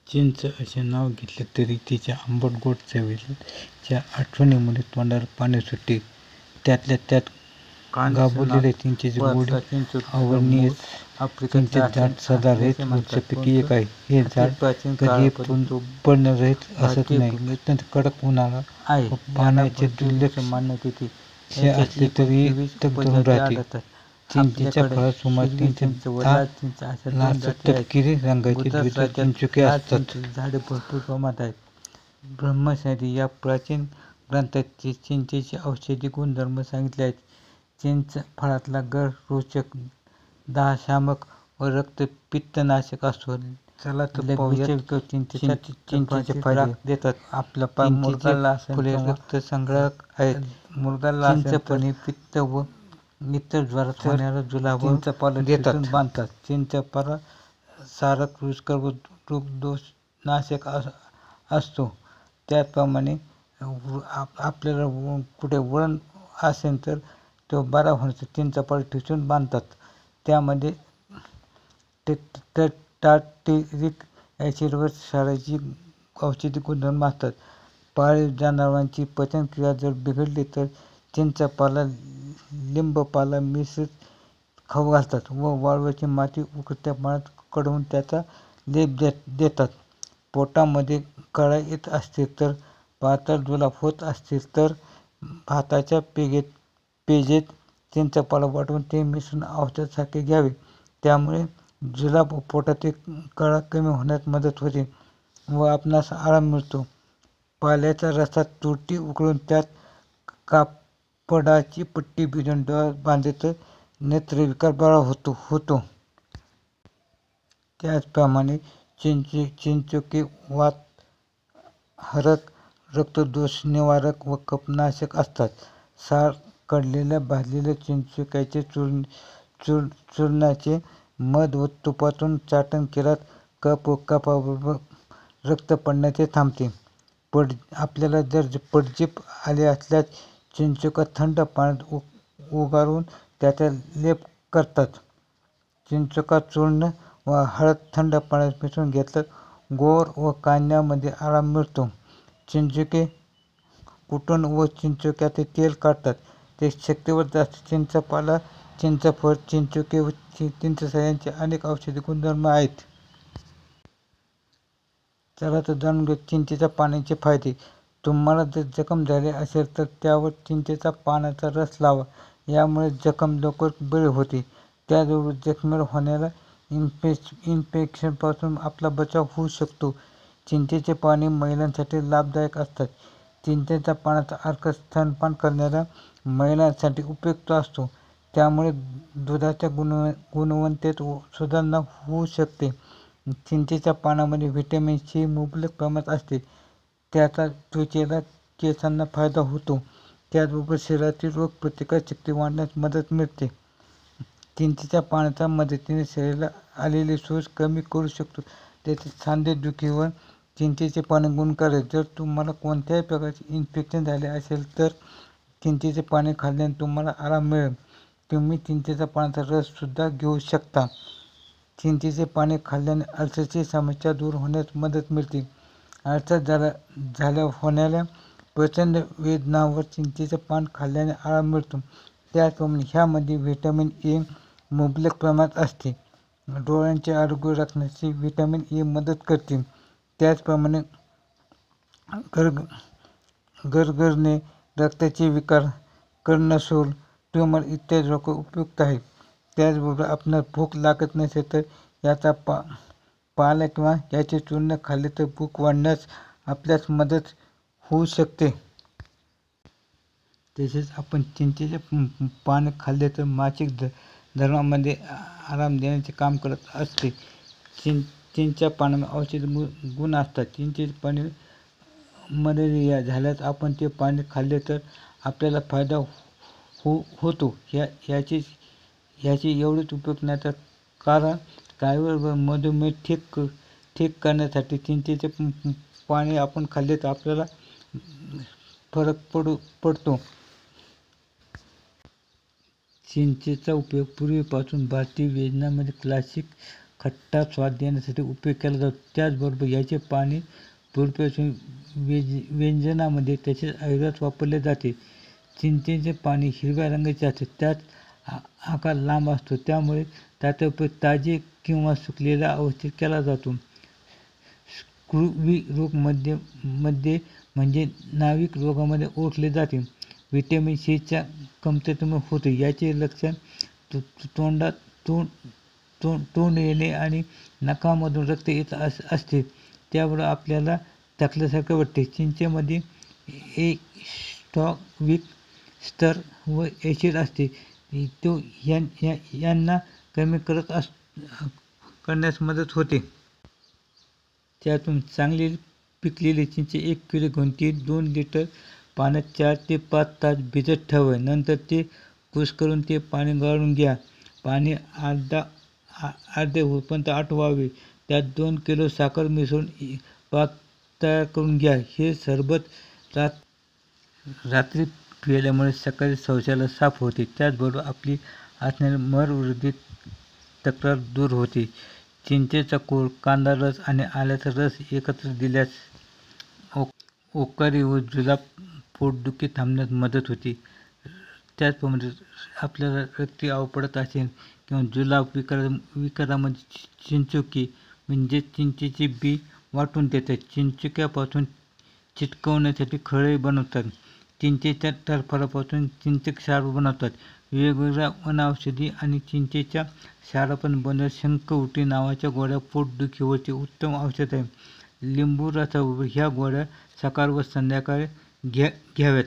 चिंच असे नाव घेतले तरी तिच्या आंबट गोड चवीच्या आठवणीमुळे तोंडाला पाणी सुटते. त्यातल्या त्यात गाभोलेल्या चिंचेची गोडी अवर्णनीय. चिंचेचे झाड सदाहरित वृक्षांपैकी एक आहे. हे झाड कधीही पडणं असत नाही. अत्यंत कडक उन्हाळा व पाण्याचे दुर्लक्ष हे असले तरीही तग धरून राहते. चिंचेच्या फळात सुमारे 3 ते 10 लालसर तपकिरी रंगाचे द्विदल चिंचुके असतात. झाडे भरपूर प्रमाणात आहेत. ब्रह्मसंहिता या प्राचीन ग्रंथात चिंचेचे औषधी गुणधर्म सांगितले आहेत. चिंच फळातला गर रोचक, दाहशामक व रक्तपित्तनाशक असतो. चला तर पाहूयात चिंचेचे फायदे देतात. आपल्या मुर्दाला फुले रक्तसंग्राहक आहेत. चिंच फळे पित्त व इतर ज्वरात होणाऱ्या जुलाब बांधतात. चिंचफळ सारक, रुचकर व रोगदोषनाशक असतो. त्याचप्रमाणे आपल्याला कुठे वळण असेल तर तो बरा होण्यासाठी चिंचफळ ठिसून बांधतात. त्यामध्ये टार्टरिक ॲसिड व क्षाराची औषधी गुणधर्म असतात. पाळीव जनावरांची पचनक्रिया जर बिघडली तर चिंचपाला, लिंबपाला मिसळून खाऊ घालतात व वाळूची माती उकळत्या पाण्यात कडवून त्याचा लेप देतात. पोटामध्ये कळा येत असतील तर, पातळ जुलाब होत असतील तर भाताच्या पेजेत चिंचपाला वाटून ते मिसळून औषधासारखे घ्यावे. त्यामुळे जुलाब व पोटातील कळा कमी होण्यास मदत होते व आपणास आराम मिळतो. पाल्याच्या रसात तुरटी उकळून त्यात कापडाची पट्टी भिजवून डोळ्यात बांधले तर नेत्रविकार बरा होतो. त्याचप्रमाणे चिंचुके वातहरक, रक्तदोषनिवारक व कफनाशक असतात. साल काढलेल्या भाजलेल्या चिंचुक्याचे चूर्णाचे मध व तुपातून चाटण केल्यास कफ व कफाबरोबर रक्त पडण्याचे थांबते. आपल्याला जर पडजीप आली असल्यास चिंचुका थंड पाण्यात उगारून त्याचा लेप करतात. चिंचुका चूर्ण व हळद थंड पाण्यात मिसळून घेतल्यास गोर व कांद्यामध्ये आराम मिळतो. चिंचुके कुटून व चिंचुक्याचे तेल काढतात. ते शक्तिवर्धक असते. चिंचपाला, चिंचफळ, चिंचुके व चिंचसाल यांचे अनेक औषधी गुणधर्म आहेत. चला तर जाणून घेऊ चिंचेच्या पानांचे फायदे. तुम्हाला जर जखम झाली असेल तर त्यावर चिंचेच्या पानाचा रस लावा. यामुळे जखम लवकर बरी होते. त्याचबरोबर जखमेवर होणाऱ्या इन्फेक्शनपासून आपला बचाव होऊ शकतो. चिंचेचे पाने महिलांसाठी लाभदायक असतात. चिंचेच्या पानाचा अर्क स्तनपान करणाऱ्या महिलांसाठी उपयुक्त असतो. त्यामुळे दुधाच्या गुणवत्तेत सुधारणा होऊ शकते. चिंचेच्या पानांमध्ये व्हिटॅमिन सी मुबलक प्रमाणात असते. त्याचा त्वचेला, केसांना फायदा होतो. त्याचबरोबर शरीरातील रोगप्रतिकारक शक्ती वाढवण्यास मदत मिळते. चिंचेच्या पानांच्या मदतीने शरीराला आलेले सोज कमी करू शकतो. तसेच सांधेदुखीवर चिंचेचे पाने गुणकारी आहेत. जर तुम्हाला कोणत्याही प्रकारचे इन्फेक्शन झाले असेल तर चिंचेचे पाने खाल्ल्याने तुम्हाला आराम मिळेल. तुम्ही चिंचेच्या पानाचा रस सुद्धा घेऊ शकता. चिंचेचे पाने खाल्ल्याने अल्सरची समस्या दूर होण्यास मदत मिळते. अल्सर झाल्यावर होणाऱ्या प्रचंड वेदनांवर चिंचेचे पान खाल्ल्याने आराम मिळतो. त्याचप्रमाणे ह्यामध्ये व्हिटॅमिन ए मुबलक प्रमाणात असते. डोळ्यांचे आरोग्य राखण्यास व्हिटॅमिन ए मदत करते. त्याचप्रमाणे गरगरणे, रक्ताचे विकार, कर्णशूल, ट्यूमर इत्यादी रोग उपयुक्त आहेत. त्याचबरोबर आपणास भूक लागत नसेल तर याचा पाला किंवा याचे चूर्ण खाल्ले तर भूक वाढण्यास आपल्यास मदत होऊ शकते. तसेच आपण चिंचेचे पाने खाल्ले तर मासिक धर्मामध्ये आराम देण्याचे काम करत असते. चिंचेच्या पानांमध्ये औषधी गुण असतात. चिंचेचे पाने मलेरिया झाल्यास आपण ते पाने खाल्ले तर आपल्याला फायदा होतो. ह्याचे एवढेच उपयोग नाही तर थायरॉइड व मधुमेह ठीक करण्यासाठी चिंचेचे पाने आपण खाल्ले तर आपल्याला फरक पडतो. चिंचेचा उपयोग पूर्वीपासून भारतीय व्यंजनामध्ये क्लासिक खट्टा स्वाद देण्यासाठी उपयोग केला जातो. त्याचबरोबर याचे पाणी पूर्वीपासून व्यंजनामध्ये तसेच आयुर्वेदात वापरले जाते. चिंचेचे पाणी हिरव्या रंगाचे असते, त्यात आकार लांब असतो, त्यामुळे त्याचा उपयोग ताजे किंवा सुकलेल्या अवस्थेत केला जातो. स्क्रुवी मध्ये म्हणजे नाविक रोगामध्ये ओळखले जाते. व्हिटॅमिन सीच्या कमतरतेमुळे होते. याचे लक्षण तोंड येणे आणि नाकामधून रक्त येत असते, त्याबरोबर आपल्याला थकल्यासारखे वाटते. चिंचेमध्ये एस्टॉर्बिक स्तर व ॲसिड असते, तो यांना कमी करण्यास मदत होते. त्यातून चांगली पिकलेली चिंच 1 किलो घेऊन ती 2 लिटर पाण्यात 4 ते 5 तास भिजत ठेवावे. नंतर ते कुस्करून ते पाणी गाळून घ्या. पाणी अर्धे होईपर्यंत आटवावे. त्यात 2 किलो साखर मिसळून पाक तयार करून घ्या. हे सरबत रात्री पिल्यामुळे सकाळी शौचालय साफ होते. त्याचबरोबर आपली असणारी मळविरोधी तक्रार दूर होते. चिंचेचा कोळ, कांदा रस आणि आल्याचा रस एकत्र दिल्यास ओकारी व जुलाब, पोटदुखी थांबण्यास मदत होते. त्याचप्रमाणे आपल्याला रक्त आवपडत असेल किंवा जुलाब विकारामध्ये चिंचोकी म्हणजे चिंचेचे बी वाटून देतात. चिंचोक्यापासून चिटकवण्यासाठी खळे बनवतात. चिंचेच्या टरफलापासून चिंचक्षार बनवतात. वेगवेगळ्या वनौषधी आणि चिंचेच्या क्षारापासून बनवलेल्या शंखउटी नावाच्या गोळ्या पोटदुखीवरचे उत्तम औषध आहे. लिंबू रसाबरोबर ह्या गोळ्या सकाळ व संध्याकाळी घ्याव्यात.